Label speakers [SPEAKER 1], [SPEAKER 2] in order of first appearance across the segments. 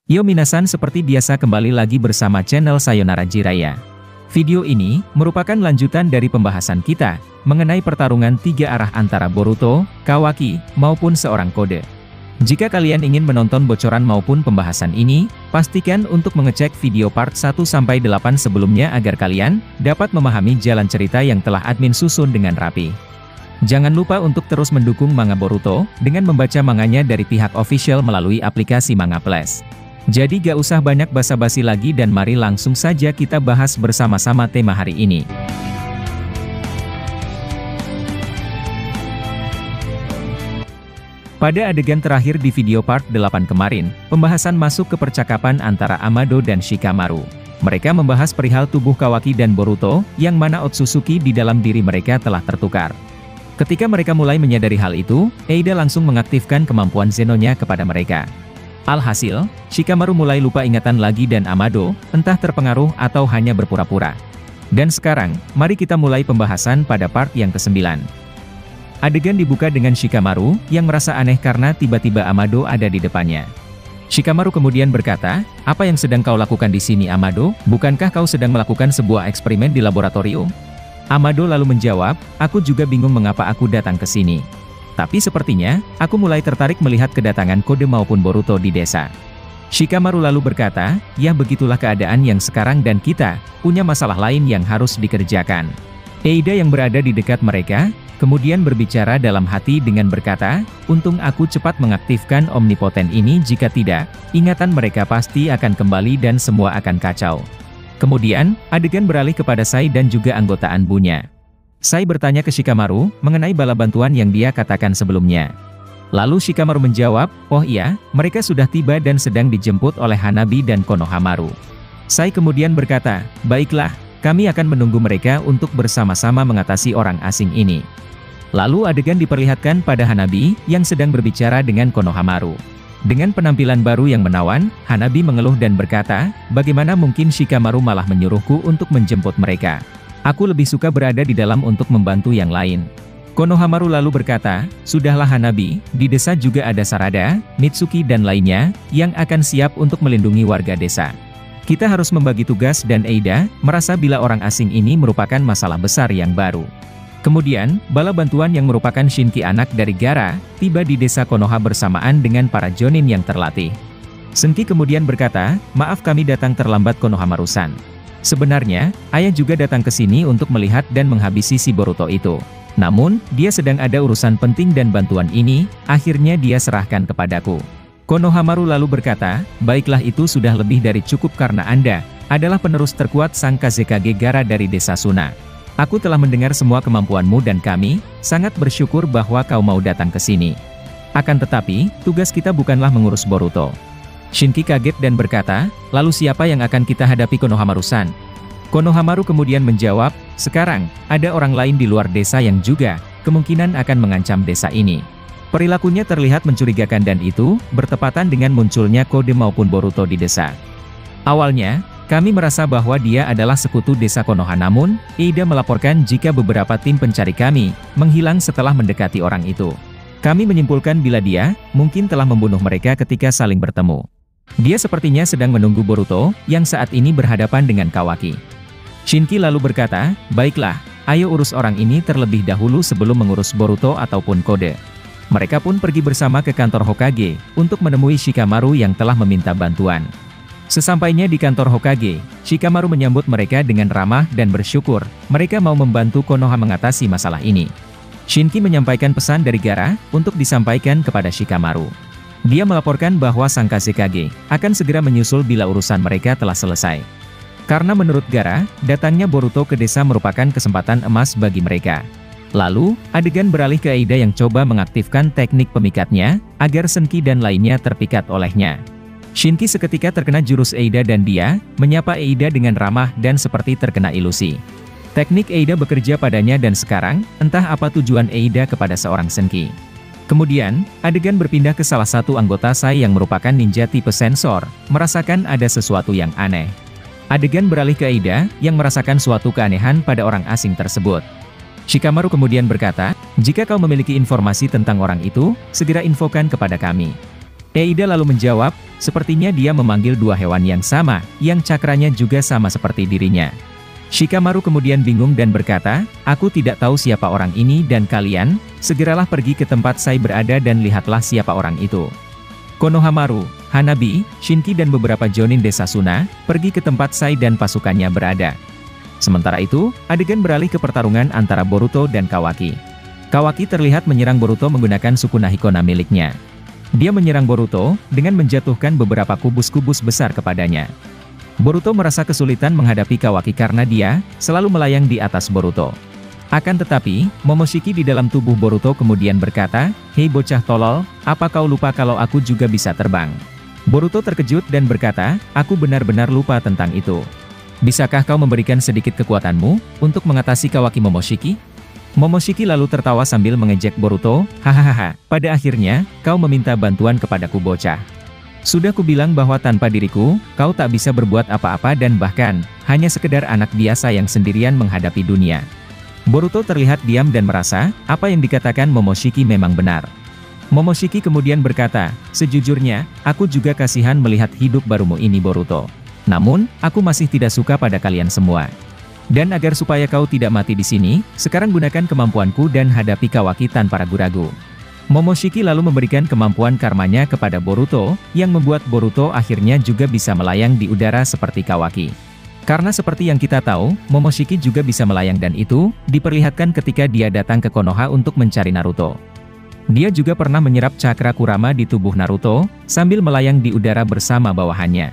[SPEAKER 1] Yo minasan, seperti biasa kembali lagi bersama channel Sayonara Jiraiya. Video ini merupakan lanjutan dari pembahasan kita mengenai pertarungan 3 arah antara Boruto, Kawaki, maupun seorang kode. Jika kalian ingin menonton bocoran maupun pembahasan ini, pastikan untuk mengecek video part 1-8 sebelumnya agar kalian dapat memahami jalan cerita yang telah admin susun dengan rapi. Jangan lupa untuk terus mendukung manga Boruto dengan membaca manganya dari pihak official melalui aplikasi Manga Plus. Jadi gak usah banyak basa-basi lagi dan mari langsung saja kita bahas bersama-sama tema hari ini. Pada adegan terakhir di video part 8 kemarin, pembahasan masuk ke percakapan antara Amado dan Shikamaru. Mereka membahas perihal tubuh Kawaki dan Boruto, yang mana Otsutsuki di dalam diri mereka telah tertukar. Ketika mereka mulai menyadari hal itu, Eida langsung mengaktifkan kemampuan Zenonya kepada mereka. Alhasil, Shikamaru mulai lupa ingatan lagi dan Amado, entah terpengaruh atau hanya berpura-pura. Dan sekarang, mari kita mulai pembahasan pada part yang ke-9. Adegan dibuka dengan Shikamaru, yang merasa aneh karena tiba-tiba Amado ada di depannya. Shikamaru kemudian berkata, "Apa yang sedang kau lakukan di sini, Amado? Bukankah kau sedang melakukan sebuah eksperimen di laboratorium?" Amado lalu menjawab, "Aku juga bingung mengapa aku datang ke sini. Tapi sepertinya, aku mulai tertarik melihat kedatangan Kode maupun Boruto di desa." Shikamaru lalu berkata, "Ya begitulah keadaan yang sekarang dan kita punya masalah lain yang harus dikerjakan." Eida yang berada di dekat mereka, kemudian berbicara dalam hati dengan berkata, "Untung aku cepat mengaktifkan omnipoten ini, jika tidak, ingatan mereka pasti akan kembali dan semua akan kacau." Kemudian, adegan beralih kepada Sai dan juga anggota Anbunya. Sai bertanya ke Shikamaru mengenai bala bantuan yang dia katakan sebelumnya. Lalu Shikamaru menjawab, "Oh iya, mereka sudah tiba dan sedang dijemput oleh Hanabi dan Konohamaru." Sai kemudian berkata, "Baiklah, kami akan menunggu mereka untuk bersama-sama mengatasi orang asing ini." Lalu adegan diperlihatkan pada Hanabi yang sedang berbicara dengan Konohamaru. Dengan penampilan baru yang menawan, Hanabi mengeluh dan berkata, "Bagaimana mungkin Shikamaru malah menyuruhku untuk menjemput mereka? Aku lebih suka berada di dalam untuk membantu yang lain." Konohamaru lalu berkata, "Sudahlah Hanabi, di desa juga ada Sarada, Mitsuki dan lainnya, yang akan siap untuk melindungi warga desa. Kita harus membagi tugas." Dan Eida merasa bila orang asing ini merupakan masalah besar yang baru. Kemudian, bala bantuan yang merupakan Shinki anak dari Gaara, tiba di desa Konoha bersamaan dengan para Jonin yang terlatih. Senki kemudian berkata, "Maaf kami datang terlambat Konohamaru-san. Sebenarnya, ayah juga datang ke sini untuk melihat dan menghabisi si Boruto itu. Namun, dia sedang ada urusan penting dan bantuan ini, akhirnya dia serahkan kepadaku." Konohamaru lalu berkata, "Baiklah, itu sudah lebih dari cukup karena Anda adalah penerus terkuat sang Kazekage Gaara dari desa Suna. Aku telah mendengar semua kemampuanmu dan kami sangat bersyukur bahwa kau mau datang ke sini. Akan tetapi, tugas kita bukanlah mengurus Boruto." Shinki kaget dan berkata, "Lalu siapa yang akan kita hadapi Konohamaru-san?" Konohamaru kemudian menjawab, "Sekarang, ada orang lain di luar desa yang juga kemungkinan akan mengancam desa ini. Perilakunya terlihat mencurigakan dan itu bertepatan dengan munculnya Kode maupun Boruto di desa. Awalnya, kami merasa bahwa dia adalah sekutu desa Konoha, namun Eida melaporkan jika beberapa tim pencari kami menghilang setelah mendekati orang itu. Kami menyimpulkan bila dia mungkin telah membunuh mereka ketika saling bertemu. Dia sepertinya sedang menunggu Boruto, yang saat ini berhadapan dengan Kawaki." Shinki lalu berkata, "Baiklah, ayo urus orang ini terlebih dahulu sebelum mengurus Boruto ataupun Kode." Mereka pun pergi bersama ke kantor Hokage, untuk menemui Shikamaru yang telah meminta bantuan. Sesampainya di kantor Hokage, Shikamaru menyambut mereka dengan ramah dan bersyukur, mereka mau membantu Konoha mengatasi masalah ini. Shinki menyampaikan pesan dari Gaara, untuk disampaikan kepada Shikamaru. Dia melaporkan bahwa sang Kazekage akan segera menyusul bila urusan mereka telah selesai. Karena menurut Gaara, datangnya Boruto ke desa merupakan kesempatan emas bagi mereka. Lalu, adegan beralih ke Eida yang coba mengaktifkan teknik pemikatnya, agar Senki dan lainnya terpikat olehnya. Shinki seketika terkena jurus Eida dan dia menyapa Eida dengan ramah dan seperti terkena ilusi. Teknik Eida bekerja padanya dan sekarang, entah apa tujuan Eida kepada seorang Senki. Kemudian, adegan berpindah ke salah satu anggota Sai yang merupakan ninja tipe sensor, merasakan ada sesuatu yang aneh. Adegan beralih ke Eida, yang merasakan suatu keanehan pada orang asing tersebut. Shikamaru kemudian berkata, "Jika kau memiliki informasi tentang orang itu, segera infokan kepada kami." Eida lalu menjawab, sepertinya dia memanggil dua hewan yang sama, yang cakranya juga sama seperti dirinya. Shikamaru kemudian bingung dan berkata, aku tidak tahu siapa orang ini dan kalian, segeralah pergi ke tempat saya berada dan lihatlah siapa orang itu. Konohamaru, Hanabi, Shinki dan beberapa jonin desa Suna, pergi ke tempat Sai dan pasukannya berada. Sementara itu, adegan beralih ke pertarungan antara Boruto dan Kawaki. Kawaki terlihat menyerang Boruto menggunakan Sukuna Hikona miliknya. Dia menyerang Boruto, dengan menjatuhkan beberapa kubus-kubus besar kepadanya. Boruto merasa kesulitan menghadapi Kawaki karena dia, selalu melayang di atas Boruto. Akan tetapi, Momoshiki di dalam tubuh Boruto kemudian berkata, hei bocah tolol, apa kau lupa kalau aku juga bisa terbang? Boruto terkejut dan berkata, aku benar-benar lupa tentang itu. Bisakah kau memberikan sedikit kekuatanmu, untuk mengatasi Kawaki Momoshiki? Momoshiki lalu tertawa sambil mengejek Boruto, hahaha, pada akhirnya, kau meminta bantuan kepadaku bocah. Sudah kubilang bahwa tanpa diriku, kau tak bisa berbuat apa-apa dan bahkan, hanya sekedar anak biasa yang sendirian menghadapi dunia. Boruto terlihat diam dan merasa, apa yang dikatakan Momoshiki memang benar. Momoshiki kemudian berkata, sejujurnya, aku juga kasihan melihat hidup barumu ini Boruto. Namun, aku masih tidak suka pada kalian semua. Dan agar supaya kau tidak mati di sini, sekarang gunakan kemampuanku dan hadapi Kawaki tanpa ragu-ragu. Momoshiki lalu memberikan kemampuan karmanya kepada Boruto, yang membuat Boruto akhirnya juga bisa melayang di udara seperti Kawaki. Karena seperti yang kita tahu, Momoshiki juga bisa melayang dan itu, diperlihatkan ketika dia datang ke Konoha untuk mencari Naruto. Dia juga pernah menyerap cakra Kurama di tubuh Naruto, sambil melayang di udara bersama bawahannya.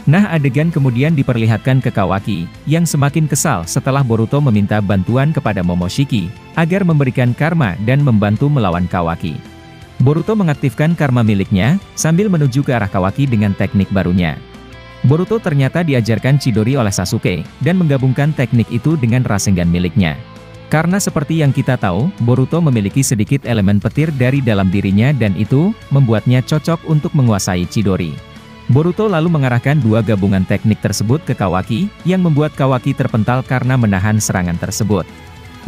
[SPEAKER 1] Nah adegan kemudian diperlihatkan ke Kawaki, yang semakin kesal setelah Boruto meminta bantuan kepada Momoshiki, agar memberikan karma dan membantu melawan Kawaki. Boruto mengaktifkan karma miliknya, sambil menuju ke arah Kawaki dengan teknik barunya. Boruto ternyata diajarkan Chidori oleh Sasuke, dan menggabungkan teknik itu dengan Rasengan miliknya. Karena seperti yang kita tahu, Boruto memiliki sedikit elemen petir dari dalam dirinya dan itu, membuatnya cocok untuk menguasai Chidori. Boruto lalu mengarahkan dua gabungan teknik tersebut ke Kawaki, yang membuat Kawaki terpental karena menahan serangan tersebut.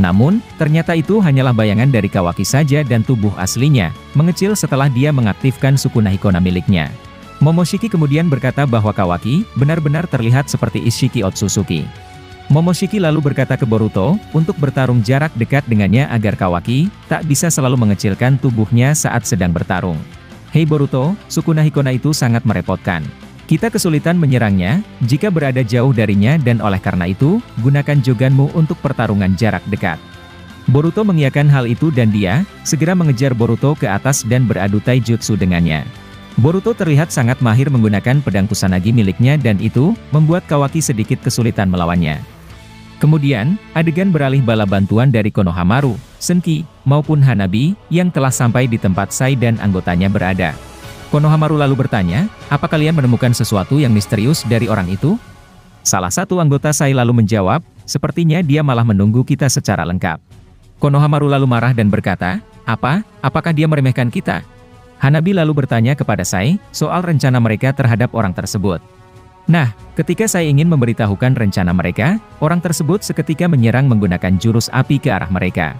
[SPEAKER 1] Namun, ternyata itu hanyalah bayangan dari Kawaki saja dan tubuh aslinya, mengecil setelah dia mengaktifkan Sukuna Hikona miliknya. Momoshiki kemudian berkata bahwa Kawaki benar-benar terlihat seperti Ishiki Otsutsuki. Momoshiki lalu berkata ke Boruto, untuk bertarung jarak dekat dengannya agar Kawaki tak bisa selalu mengecilkan tubuhnya saat sedang bertarung. Hei Boruto, Sukuna Hikona itu sangat merepotkan. Kita kesulitan menyerangnya, jika berada jauh darinya dan oleh karena itu, gunakan Joganmu untuk pertarungan jarak dekat. Boruto mengiyakan hal itu dan dia, segera mengejar Boruto ke atas dan beradu taijutsu dengannya. Boruto terlihat sangat mahir menggunakan pedang Kusanagi miliknya dan itu, membuat Kawaki sedikit kesulitan melawannya. Kemudian, adegan beralih bala bantuan dari Konohamaru, Senki, maupun Hanabi, yang telah sampai di tempat Sai dan anggotanya berada. Konohamaru lalu bertanya, apa kalian menemukan sesuatu yang misterius dari orang itu? Salah satu anggota Sai lalu menjawab, sepertinya dia malah menunggu kita secara lengkap. Konohamaru lalu marah dan berkata, apakah dia meremehkan kita? Hanabi lalu bertanya kepada Sai, soal rencana mereka terhadap orang tersebut. Nah, ketika Sai ingin memberitahukan rencana mereka, orang tersebut seketika menyerang menggunakan jurus api ke arah mereka.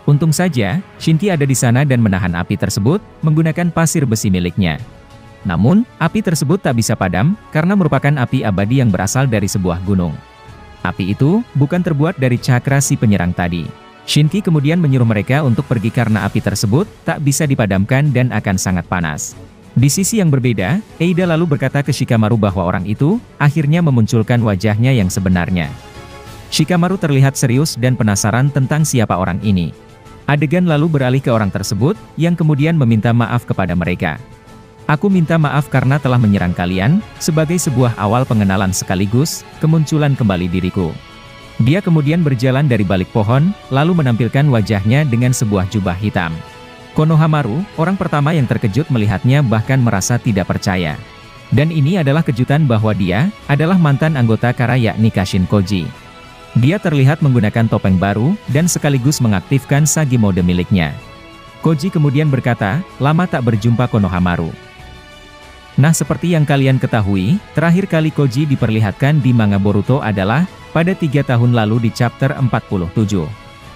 [SPEAKER 1] Untung saja, Shinki ada di sana dan menahan api tersebut, menggunakan pasir besi miliknya. Namun, api tersebut tak bisa padam, karena merupakan api abadi yang berasal dari sebuah gunung. Api itu, bukan terbuat dari cakra si penyerang tadi. Shinki kemudian menyuruh mereka untuk pergi karena api tersebut tak bisa dipadamkan dan akan sangat panas. Di sisi yang berbeda, Eida lalu berkata ke Shikamaru bahwa orang itu akhirnya memunculkan wajahnya yang sebenarnya. Shikamaru terlihat serius dan penasaran tentang siapa orang ini. Adegan lalu beralih ke orang tersebut, yang kemudian meminta maaf kepada mereka. Aku minta maaf karena telah menyerang kalian, sebagai sebuah awal pengenalan sekaligus, kemunculan kembali diriku. Dia kemudian berjalan dari balik pohon, lalu menampilkan wajahnya dengan sebuah jubah hitam. Konohamaru, orang pertama yang terkejut melihatnya bahkan merasa tidak percaya. Dan ini adalah kejutan bahwa dia adalah mantan anggota Kara yakni Kashin Koji. Dia terlihat menggunakan topeng baru, dan sekaligus mengaktifkan Sagi mode miliknya. Koji kemudian berkata, lama tak berjumpa Konohamaru. Nah seperti yang kalian ketahui, terakhir kali Koji diperlihatkan di manga Boruto adalah pada 3 tahun lalu di chapter 47.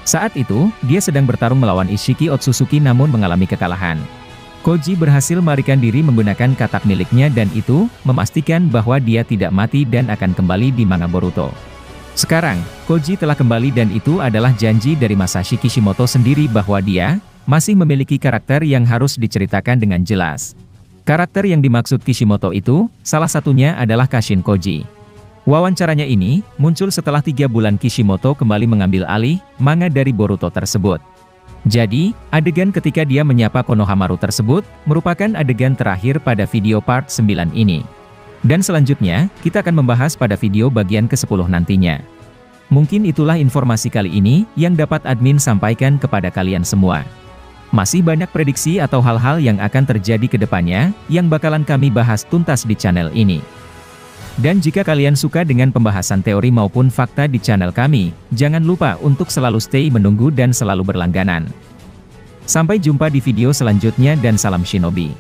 [SPEAKER 1] Saat itu, dia sedang bertarung melawan Ishiki Otsutsuki namun mengalami kekalahan. Koji berhasil melarikan diri menggunakan katak miliknya dan itu memastikan bahwa dia tidak mati dan akan kembali di manga Boruto. Sekarang, Koji telah kembali dan itu adalah janji dari Masashi Kishimoto sendiri bahwa dia masih memiliki karakter yang harus diceritakan dengan jelas. Karakter yang dimaksud Kishimoto itu, salah satunya adalah Kashin Koji. Wawancaranya ini muncul setelah 3 bulan Kishimoto kembali mengambil alih manga dari Boruto tersebut. Jadi, adegan ketika dia menyapa Konohamaru tersebut, merupakan adegan terakhir pada video part 9 ini. Dan selanjutnya, kita akan membahas pada video bagian ke-10 nantinya. Mungkin itulah informasi kali ini, yang dapat admin sampaikan kepada kalian semua. Masih banyak prediksi atau hal-hal yang akan terjadi ke depannya, yang bakalan kami bahas tuntas di channel ini. Dan jika kalian suka dengan pembahasan teori maupun fakta di channel kami, jangan lupa untuk selalu stay menunggu dan selalu berlangganan. Sampai jumpa di video selanjutnya dan salam Shinobi.